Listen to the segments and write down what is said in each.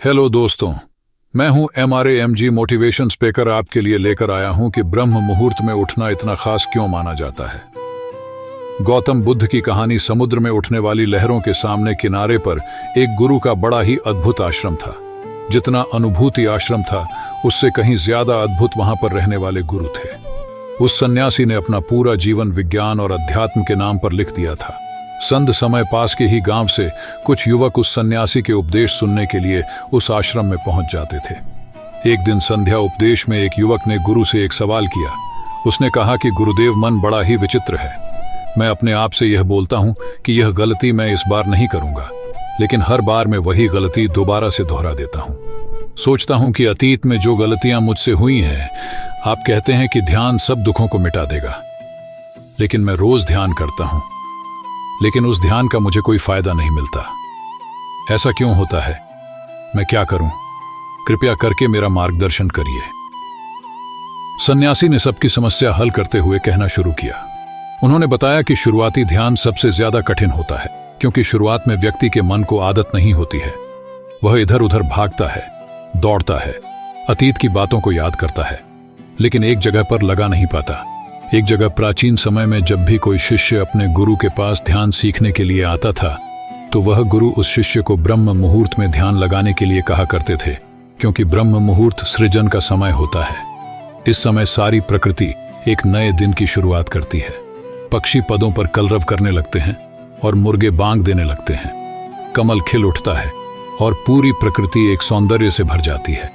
Hello दोस्तों, मैं हूं MRAMG मोटिवेशन स्पीकर। आपके लिए लेकर आया हूं कि ब्रह्म मुहूर्त में उठना इतना खास क्यों माना जाता है। गौतम बुद्ध की कहानी समुद्र में उठने वाली लहरों के सामने किनारे पर एक गुरु का बड़ा ही अद्भुत आश्रम था। जितना अनुभूति आश्रम था, उससे कहीं ज्यादा अद्भुत वहां पर रहने वाले गुरु थे। उस सन्यासी ने अपना पूरा जीवन विज्ञान और अध्यात्म के नाम पर लिख दिया था। संध समय पास के ही गांव से कुछ युवक उस सन्यासी के उपदेश सुनने के लिए उस आश्रम में पहुंच जाते थे। एक दिन संध्या उपदेश में एक युवक ने गुरु से एक सवाल किया। उसने कहा कि गुरुदेव, मन बड़ा ही विचित्र है। मैं अपने आप से यह बोलता हूं कि यह गलती मैं इस बार नहीं करूंगा, लेकिन हर बार मैं वही गलती दोबारा से दोहरा देता हूं। सोचता हूं कि अतीत में जो गलतियां मुझसे हुई हैं, आप कहते हैं कि ध्यान सब दुखों को मिटा देगा, लेकिन मैं रोज ध्यान करता हूं, लेकिन उस ध्यान का मुझे कोई फायदा नहीं मिलता। ऐसा क्यों होता है? मैं क्या करूं? कृपया करके मेरा मार्गदर्शन करिए। सन्यासी ने सबकी समस्या हल करते हुए कहना शुरू किया। उन्होंने बताया कि शुरुआती ध्यान सबसे ज्यादा कठिन होता है, क्योंकि शुरुआत में व्यक्ति के मन को आदत नहीं होती है। वह इधर उधर भागता है, दौड़ता है, अतीत की बातों को याद करता है, लेकिन एक जगह पर लगा नहीं पाता। एक जगह प्राचीन समय में जब भी कोई शिष्य अपने गुरु के पास ध्यान सीखने के लिए आता था, तो वह गुरु उस शिष्य को ब्रह्म मुहूर्त में ध्यान लगाने के लिए कहा करते थे, क्योंकि ब्रह्म मुहूर्त सृजन का समय होता है। इस समय सारी प्रकृति एक नए दिन की शुरुआत करती है। पक्षी पदों पर कलरव करने लगते हैं और मुर्गे बांग देने लगते हैं। कमल खिल उठता है और पूरी प्रकृति एक सौंदर्य से भर जाती है।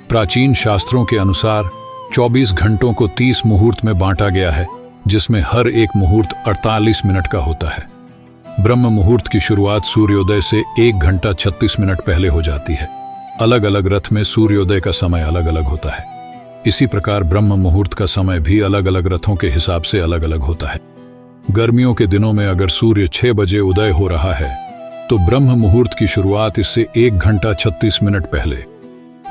प्राचीन शास्त्रों के अनुसार 24 घंटों को 30 मुहूर्त में बांटा गया है, जिसमें हर एक मुहूर्त 48 मिनट का होता है। ब्रह्म मुहूर्त की शुरुआत सूर्योदय से 1 घंटा 36 मिनट पहले हो जाती है। अलग अलग रथ में सूर्योदय का समय अलग अलग होता है। इसी प्रकार ब्रह्म मुहूर्त का समय भी अलग अलग रथों के हिसाब से अलग अलग होता है। गर्मियों के दिनों में अगर सूर्य 6 बजे उदय हो रहा है, तो ब्रह्म मुहूर्त की शुरुआत इससे 1 घंटा 36 मिनट पहले,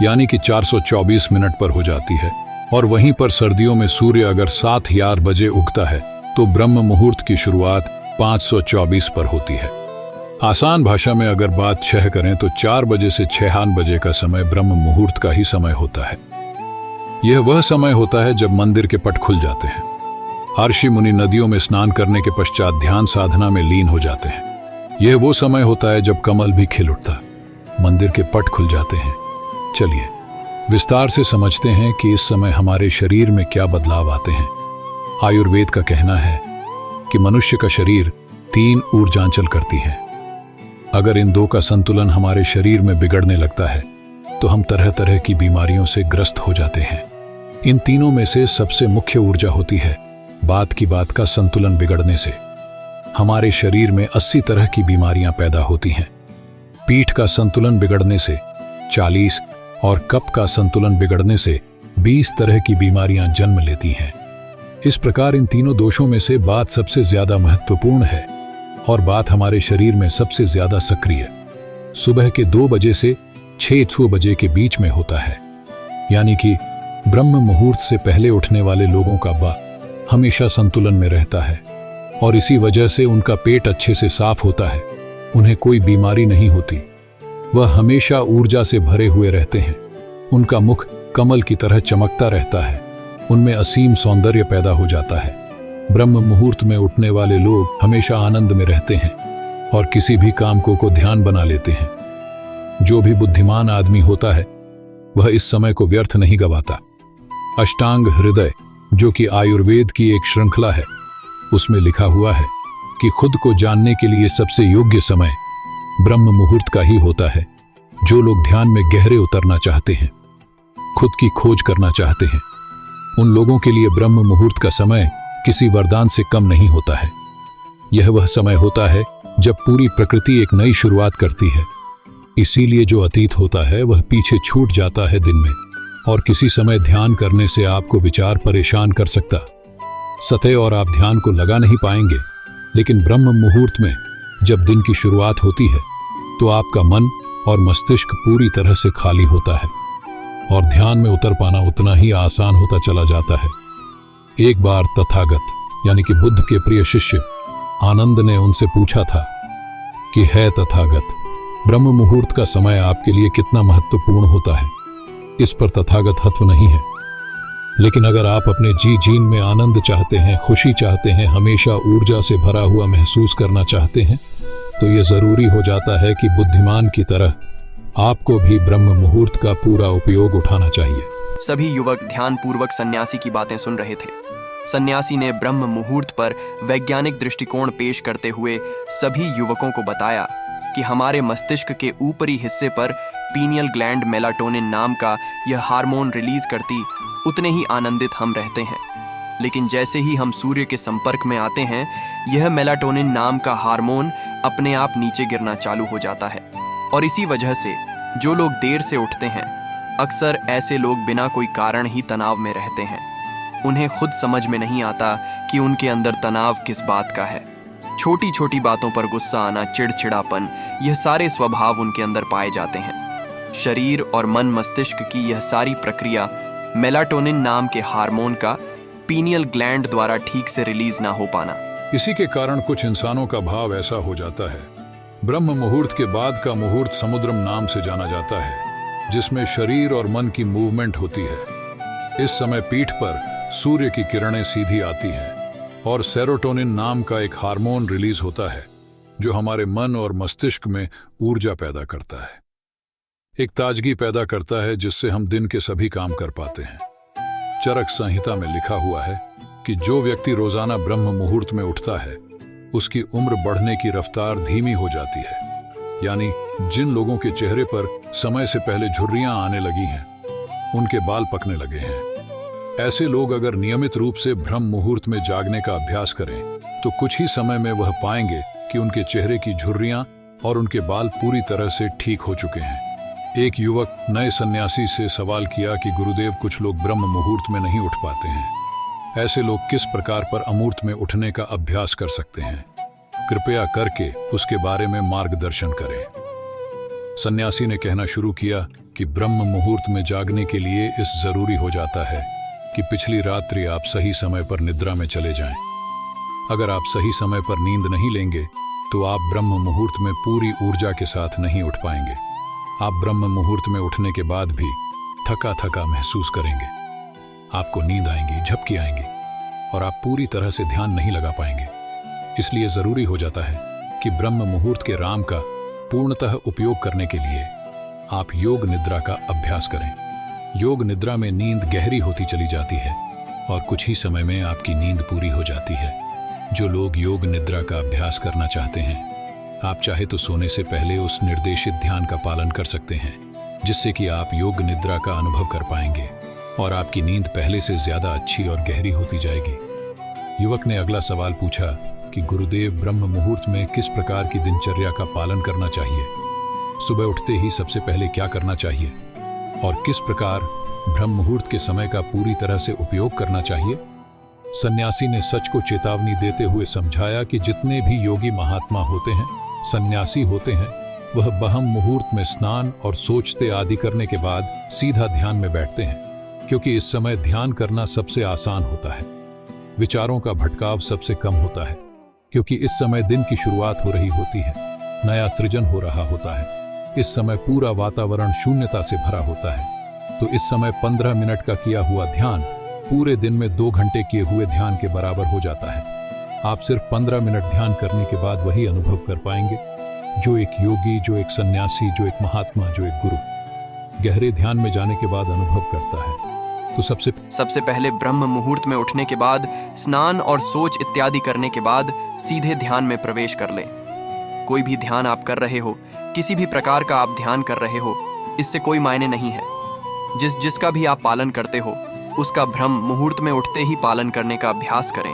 यानी कि 424 मिनट पर हो जाती है। और वहीं पर सर्दियों में सूर्य अगर 7:11 बजे उगता है, तो ब्रह्म मुहूर्त की शुरुआत 524 पर होती है। आसान भाषा में अगर बात 6 करें तो 4 बजे से 6 बजे का समय ब्रह्म मुहूर्त का ही समय होता है। यह वह समय होता है जब मंदिर के पट खुल जाते हैं। ऋषि मुनि नदियों में स्नान करने के पश्चात ध्यान साधना में लीन हो जाते हैं। यह वो समय होता है जब कमल भी खिल उठता, मंदिर के पट खुल जाते हैं। चलिए विस्तार से समझते हैं कि इस समय हमारे शरीर में क्या बदलाव आते हैं। आयुर्वेद का कहना है कि मनुष्य का शरीर 3 ऊर्जांचल करती है। अगर इन 2 का संतुलन हमारे शरीर में बिगड़ने लगता है, तो हम तरह तरह की बीमारियों से ग्रस्त हो जाते हैं। इन तीनों में से सबसे मुख्य ऊर्जा होती है बात की बात का संतुलन बिगड़ने से। हमारे शरीर में 80 तरह की बीमारियां पैदा होती हैं। पीठ का संतुलन बिगड़ने से 40 और कफ का संतुलन बिगड़ने से 20 तरह की बीमारियां जन्म लेती हैं। इस प्रकार इन तीनों दोषों में से बात सबसे ज्यादा महत्वपूर्ण है, और बात हमारे शरीर में सबसे ज्यादा सक्रिय सुबह के 2 बजे से 6 बजे के बीच में होता है। यानी कि ब्रह्म मुहूर्त से पहले उठने वाले लोगों का बात हमेशा संतुलन में रहता है, और इसी वजह से उनका पेट अच्छे से साफ होता है। उन्हें कोई बीमारी नहीं होती। वह हमेशा ऊर्जा से भरे हुए रहते हैं। उनका मुख कमल की तरह चमकता रहता है। उनमें असीम सौंदर्य पैदा हो जाता है। ब्रह्म मुहूर्त में उठने वाले लोग हमेशा आनंद में रहते हैं और किसी भी काम को ध्यान बना लेते हैं। जो भी बुद्धिमान आदमी होता है, वह इस समय को व्यर्थ नहीं गवाता। अष्टांग हृदय, जो कि आयुर्वेद की एक श्रृंखला है, उसमें लिखा हुआ है कि खुद को जानने के लिए सबसे योग्य समय ब्रह्म मुहूर्त का ही होता है। जो लोग ध्यान में गहरे उतरना चाहते हैं, खुद की खोज करना चाहते हैं, उन लोगों के लिए ब्रह्म मुहूर्त का समय किसी वरदान से कम नहीं होता है। यह वह समय होता है जब पूरी प्रकृति एक नई शुरुआत करती है। इसीलिए जो अतीत होता है वह पीछे छूट जाता है दिन में, और किसी समय ध्यान करने से आपको विचार परेशान कर सकता सतह और आप ध्यान को लगा नहीं पाएंगे। लेकिन ब्रह्म मुहूर्त में जब दिन की शुरुआत होती है, तो आपका मन और मस्तिष्क पूरी तरह से खाली होता है, और ध्यान में उतर पाना उतना ही आसान होता चला जाता है। एक बार तथागत यानी कि बुद्ध के प्रिय शिष्य आनंद ने उनसे पूछा था कि है तथागत, ब्रह्म मुहूर्त का समय आपके लिए कितना महत्वपूर्ण होता है, इस पर तथागत हत्व नहीं है। लेकिन अगर आप अपने जीन में आनंद चाहते हैं, खुशी चाहते हैं, हमेशा ऊर्जा से भरा हुआ महसूस करना चाहते हैं, तो यह जरूरी हो जाता है कि बुद्धिमान की तरह आपको भी ब्रह्म मुहूर्त का पूरा उपयोग उठाना चाहिए। सभी युवक ध्यानपूर्वक सन्यासी की बातें सुन रहे थे। सन्यासी ने ब्रह्म मुहूर्त पर वैज्ञानिक दृष्टिकोण पेश करते हुए सभी युवकों को बताया कि हमारे मस्तिष्क के ऊपरी हिस्से पर पीनियल ग्लैंड मेलाटोनिन नाम का यह हार्मोन रिलीज करती उतने ही आनंदित हम रहते हैं। लेकिन जैसे ही हम सूर्य के संपर्क में आते हैं, यह मेलाटोनिन नाम का हार्मोन अपने आप नीचे गिरना चालू हो जाता है। और इसी वजह से जो लोग देर से उठते हैं, अक्सर ऐसे लोग बिना कोई कारण ही तनाव में रहते हैं। उन्हें खुद समझ में नहीं आता कि उनके अंदर तनाव किस बात का है। छोटी छोटी बातों पर गुस्सा आना, चिड़चिड़ापन, यह सारे स्वभाव उनके अंदर पाए जाते हैं। शरीर और मन मस्तिष्क की यह सारी प्रक्रिया मेलाटोनिन नाम के हार्मोन का पीनियल ग्लैंड द्वारा ठीक से रिलीज ना हो पाना। इसी के कारण कुछ इंसानों का भाव ऐसा हो जाता है। ब्रह्म मुहूर्त के बाद का मुहूर्त समुद्रम नाम से जाना जाता है, जिसमें शरीर और मन की मूवमेंट होती है। इस समय पीठ पर सूर्य की किरणें सीधी आती हैं और सेरोटोनिन नाम का एक हार्मोन रिलीज होता है, जो हमारे मन और मस्तिष्क में ऊर्जा पैदा करता है, एक ताजगी पैदा करता है, जिससे हम दिन के सभी काम कर पाते हैं। चरक संहिता में लिखा हुआ है कि जो व्यक्ति रोजाना ब्रह्म मुहूर्त में उठता है, उसकी उम्र बढ़ने की रफ्तार धीमी हो जाती है। यानी जिन लोगों के चेहरे पर समय से पहले झुर्रियां आने लगी हैं, उनके बाल पकने लगे हैं। ऐसे लोग अगर नियमित रूप से ब्रह्म मुहूर्त में जागने का अभ्यास करें, तो कुछ ही समय में वह पाएंगे कि उनके चेहरे की झुर्रियां और उनके बाल पूरी तरह से ठीक हो चुके हैं। एक युवक नए सन्यासी से सवाल किया कि गुरुदेव, कुछ लोग ब्रह्म मुहूर्त में नहीं उठ पाते हैं। ऐसे लोग किस प्रकार पर अमूर्त में उठने का अभ्यास कर सकते हैं? कृपया करके उसके बारे में मार्गदर्शन करें। सन्यासी ने कहना शुरू किया कि ब्रह्म मुहूर्त में जागने के लिए इस जरूरी हो जाता है कि पिछली रात्रि आप सही समय पर निद्रा में चले जाएं। अगर आप सही समय पर नींद नहीं लेंगे, तो आप ब्रह्म मुहूर्त में पूरी ऊर्जा के साथ नहीं उठ पाएंगे। आप ब्रह्म मुहूर्त में उठने के बाद भी थका थका महसूस करेंगे। आपको नींद आएंगी, झपकी आएंगी और आप पूरी तरह से ध्यान नहीं लगा पाएंगे। इसलिए जरूरी हो जाता है कि ब्रह्म मुहूर्त के राम का पूर्णतः उपयोग करने के लिए आप योग निद्रा का अभ्यास करें। योग निद्रा में नींद गहरी होती चली जाती है और कुछ ही समय में आपकी नींद पूरी हो जाती है। जो लोग योग निद्रा का अभ्यास करना चाहते हैं, आप चाहे तो सोने से पहले उस निर्देशित ध्यान का पालन कर सकते हैं, जिससे कि आप योग निद्रा का अनुभव कर पाएंगे और आपकी नींद पहले से ज्यादा अच्छी और गहरी होती जाएगी। युवक ने अगला सवाल पूछा कि गुरुदेव, ब्रह्म मुहूर्त में किस प्रकार की दिनचर्या का पालन करना चाहिए? सुबह उठते ही सबसे पहले क्या करना चाहिए और किस प्रकार ब्रह्म मुहूर्त के समय का पूरी तरह से उपयोग करना चाहिए? सन्यासी ने सच को चेतावनी देते हुए समझाया कि जितने भी योगी महात्मा होते हैं, सन्यासी होते हैं, वह ब्रह्म मुहूर्त में स्नान और सोचते आदि करने के बाद सीधा ध्यान में बैठते हैं, क्योंकि इस समय ध्यान करना सबसे आसान होता है। विचारों का भटकाव सबसे कम होता है, क्योंकि इस समय दिन की शुरुआत हो रही होती है, नया सृजन हो रहा होता है। इस समय पूरा वातावरण शून्यता से भरा होता है। तो इस समय 15 मिनट का किया हुआ ध्यान पूरे दिन में 2 घंटे किए हुए ध्यान के बराबर हो जाता है। आप सिर्फ 15 मिनट ध्यान करने के बाद वही अनुभव कर पाएंगे जो एक योगी, जो एक सन्यासी, जो एक महात्मा, जो एक गुरु गहरे ध्यान में जाने के बाद अनुभव करता है। तो सबसे पहले ब्रह्म मुहूर्त में उठने के बाद स्नान और सोच इत्यादि करने के बाद सीधे ध्यान में प्रवेश कर लें। कोई भी ध्यान आप कर रहे हो, किसी भी प्रकार का आप ध्यान कर रहे हो, इससे कोई मायने नहीं है। जिसका भी आप पालन करते हो, उसका ब्रह्म मुहूर्त में उठते ही पालन करने का अभ्यास करें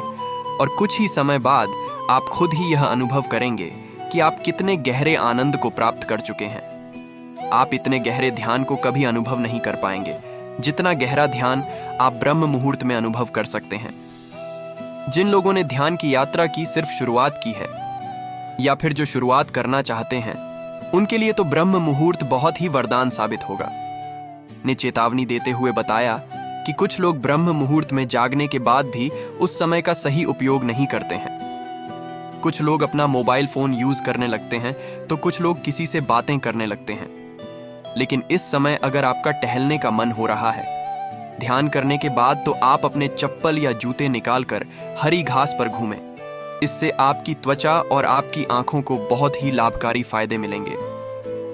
और कुछ ही समय बाद आप खुद ही यह अनुभव करेंगे कि आप कितने गहरे आनंद को प्राप्त कर चुके हैं। आप इतने गहरे ध्यान को कभी अनुभव नहीं कर पाएंगे जितना गहरा ध्यान आप ब्रह्म मुहूर्त में अनुभव कर सकते हैं। जिन लोगों ने ध्यान की यात्रा की सिर्फ शुरुआत की है या फिर जो शुरुआत करना चाहते हैं, उनके लिए तो ब्रह्म मुहूर्त बहुत ही वरदान साबित होगा। ने चेतावनी देते हुए बताया कि कुछ लोग ब्रह्म मुहूर्त में जागने के बाद भी उस समय का सही उपयोग नहीं करते हैं। कुछ लोग अपना मोबाइल फोन यूज करने लगते हैं तो कुछ लोग किसी से बातें करने लगते हैं। लेकिन इस समय अगर आपका टहलने का मन हो रहा है, ध्यान करने के बाद, तो आप अपने चप्पल या जूते निकालकर हरी घास पर घूमें। इससे आपकी त्वचा और आपकी आंखों को बहुत ही लाभकारी फायदे मिलेंगे।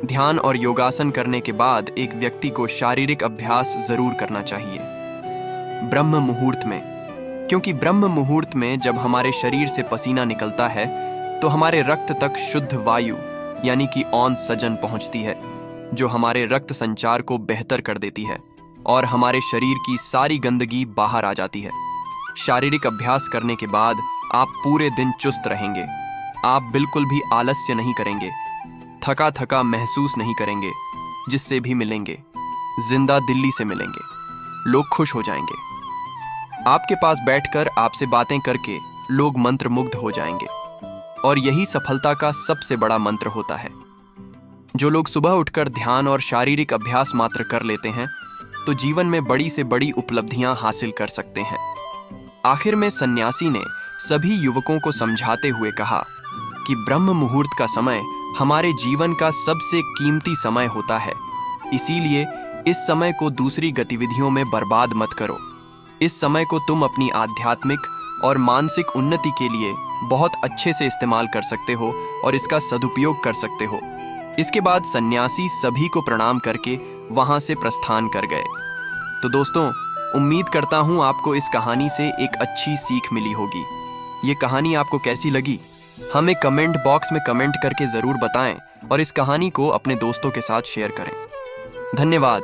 ध्यान और योगासन करने के बाद एक व्यक्ति को शारीरिक अभ्यास जरूर करना चाहिए ब्रह्म मुहूर्त में, क्योंकि ब्रह्म मुहूर्त में जब हमारे शरीर से पसीना निकलता है तो हमारे रक्त तक शुद्ध वायु यानी कि ऑक्सीजन पहुंचती है, जो हमारे रक्त संचार को बेहतर कर देती है और हमारे शरीर की सारी गंदगी बाहर आ जाती है। शारीरिक अभ्यास करने के बाद आप पूरे दिन चुस्त रहेंगे। आप बिल्कुल भी आलस्य नहीं करेंगे, थका थका महसूस नहीं करेंगे, जिससे भी मिलेंगे जिंदा दिल्ली से मिलेंगे, लोग खुश हो जाएंगे। आपके पास बैठकर आपसे बातें करके लोग मंत्रमुग्ध हो जाएंगे और यही सफलता का सबसे बड़ा मंत्र होता है। जो लोग सुबह उठकर ध्यान और शारीरिक अभ्यास मात्र कर लेते हैं तो जीवन में बड़ी से बड़ी उपलब्धियां हासिल कर सकते हैं। आखिर में सन्यासी ने सभी युवकों को समझाते हुए कहा कि ब्रह्म मुहूर्त का समय हमारे जीवन का सबसे कीमती समय होता है, इसीलिए इस समय को दूसरी गतिविधियों में बर्बाद मत करो। इस समय को तुम अपनी आध्यात्मिक और मानसिक उन्नति के लिए बहुत अच्छे से इस्तेमाल कर सकते हो और इसका सदुपयोग कर सकते हो। इसके बाद सन्यासी सभी को प्रणाम करके वहां से प्रस्थान कर गए। तो दोस्तों, उम्मीद करता हूं आपको इस कहानी से एक अच्छी सीख मिली होगी। ये कहानी आपको कैसी लगी हमें कमेंट बॉक्स में कमेंट करके जरूर बताएं और इस कहानी को अपने दोस्तों के साथ शेयर करें। धन्यवाद।